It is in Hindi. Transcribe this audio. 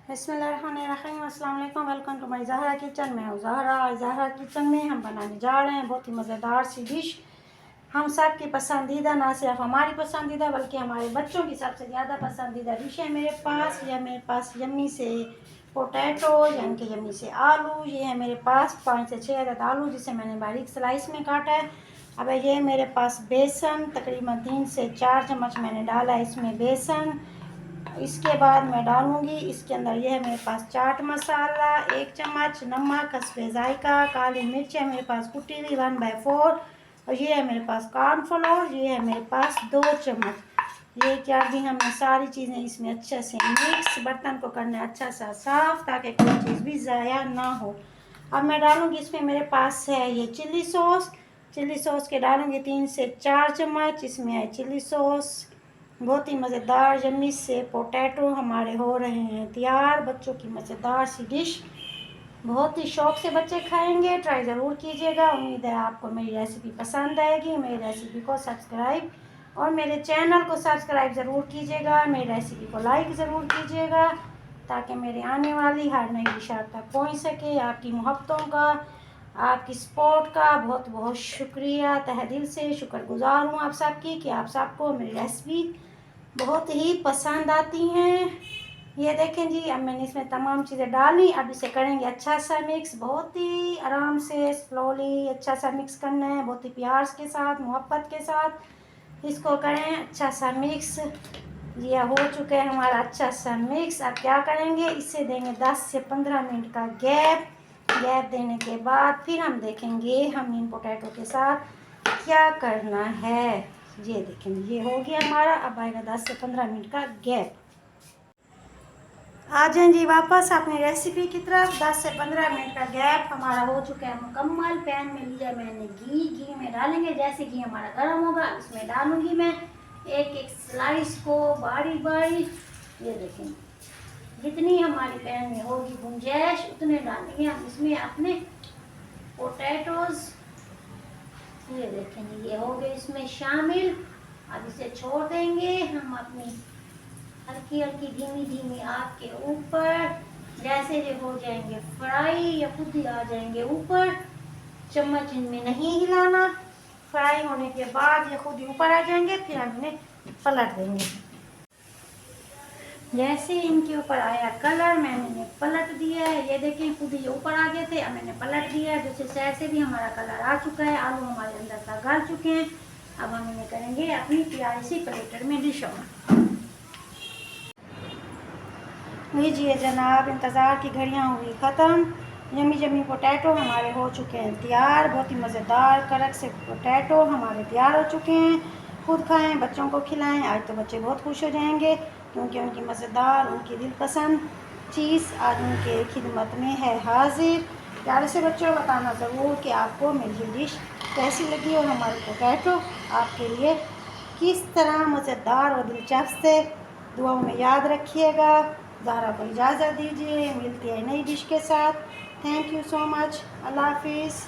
बिस्मिल्लाहिर्रहमानिर्रहीम, अस्सलाम वालेकुम। Welcome to my Zahra kitchen. मैं हूँ ज़हरा किचन में हम बनाने जा रहे हैं बहुत ही मज़ेदार सी डिश। हम सब की पसंदीदा, ना सिर्फ हमारी पसंदीदा बल्कि हमारे बच्चों की सबसे ज़्यादा पसंदीदा डिश है मेरे पास यम्मी से पोटैटो यानी कि यम्मी से आलू। ये है मेरे पास 5 से 6 अदद आलू जिसे मैंने बारीक स्लाइस में काटा है। अब ये मेरे पास बेसन, तकरीबन 3 से 4 चम्मच मैंने डाला है इसमें बेसन। इसके बाद मैं डालूंगी इसके अंदर, ये है मेरे पास चाट मसाला 1 चम्मच, नमक हस्बे जायका, काली मिर्च है मेरे पास कुटी हुई 1/4, और ये है मेरे पास कॉर्नफ्लोर, ये है मेरे पास 2 चम्मच। ये क्या भी हमने सारी चीज़ें इसमें अच्छे से मिक्स, बर्तन को करना अच्छा सा साफ ताकि कोई चीज़ भी ज़ाया ना हो। अब मैं डालूंगी इसमें, मेरे पास है ये चिल्ली सॉस के डालूंगी 3 से 4 चम्मच। इसमें है चिल्ली सॉस। बहुत ही मज़ेदार यम्मी से पोटैटो हमारे हो रहे हैं तैयार। बच्चों की मज़ेदार सी डिश, बहुत ही शौक़ से बच्चे खाएंगे। ट्राई ज़रूर कीजिएगा। उम्मीद है आपको मेरी रेसिपी पसंद आएगी। मेरी रेसिपी को सब्सक्राइब और मेरे चैनल को सब्सक्राइब ज़रूर कीजिएगा। मेरी रेसिपी को लाइक ज़रूर कीजिएगा ताकि मेरे आने वाली हर नई डिश आप तक पहुँच सके। आपकी मोहब्बतों का, आपकी सपोर्ट का बहुत बहुत शुक्रिया। तहे दिल से शुक्रगुजार हूँ आप सबकी कि आप सबको मेरी रेसिपी बहुत ही पसंद आती हैं। ये देखें जी, अब मैंने इसमें तमाम चीज़ें डाली। अब इसे करेंगे अच्छा सा मिक्स, बहुत ही आराम से स्लोली अच्छा सा मिक्स करना है, बहुत ही प्यार के साथ, मोहब्बत के साथ इसको करें अच्छा सा मिक्स। ये हो चुका है हमारा अच्छा सा मिक्स। अब क्या करेंगे, इसे देंगे 10 से 15 मिनट का गैप देने के बाद फिर हम देखेंगे हम इन पोटैटो के साथ क्या करना है। ये देखेंगे ये हो गया हमारा। अब आएगा 10 से 15 मिनट का गैप। आ जाएं जी वापस अपनी रेसिपी की तरफ। 10 से 15 मिनट का गैप हमारा हो चुका है मुकम्मल। पैन में लिया मैंने घी में डालेंगे। जैसे घी हमारा गर्म होगा इसमें डालूंगी मैं एक स्लाइस को बारीक बारीक। ये देखें जितनी हमारी पैन में होगी गुंजाइश उतने डालेंगे हम इसमें अपने पोटैटोज। ये देखेंगे ये हो गए इसमें शामिल। अब इसे छोड़ देंगे हम अपनी हल्की हल्की धीमी धीमी आग के ऊपर। जैसे ये हो जाएंगे फ्राई या खुद ही आ जाएंगे ऊपर, चम्मच इनमें नहीं हिलाना। फ्राई होने के बाद ये खुद ही ऊपर आ जाएंगे, फिर हम इन्हें पलट देंगे। जैसे इनके ऊपर आया कलर मैंने इन्हें पलट दिया है। ये देखें खुद ही ऊपर आ गए थे, अब मैंने पलट दिया है। दूसरी साइड से भी हमारा कलर आ चुका है, आलू हमारे अंदर तक गल चुके हैं। अब हम इन्हें करेंगे अपनी प्यारी सी प्लेटर में डिश ऑन। लीजिए जनाब, इंतज़ार की घड़ियाँ हुई ख़त्म। यम्मी पोटैटो हमारे हो चुके हैं तैयार। बहुत ही मज़ेदार कड़क से पोटैटो हमारे तैयार हो चुके हैं। खुद खाएं, बच्चों को खिलाएं। आज तो बच्चे बहुत खुश हो जाएंगे क्योंकि उनकी मज़ेदार, उनकी दिलपसंद चीज़ आज उनके खिदमत में है हाजिर। प्यारे से बच्चों बताना ज़रूर कि आपको मेरी डिश कैसी लगी और हमारे पोटैटो आपके लिए किस तरह मज़ेदार और दिलचस्प थे। दुआओं में याद रखिएगा। ज़हरा को इजाज़त दीजिए, मिलती है नई डिश के साथ। Thank you so much. अल्लाह हाफिज़।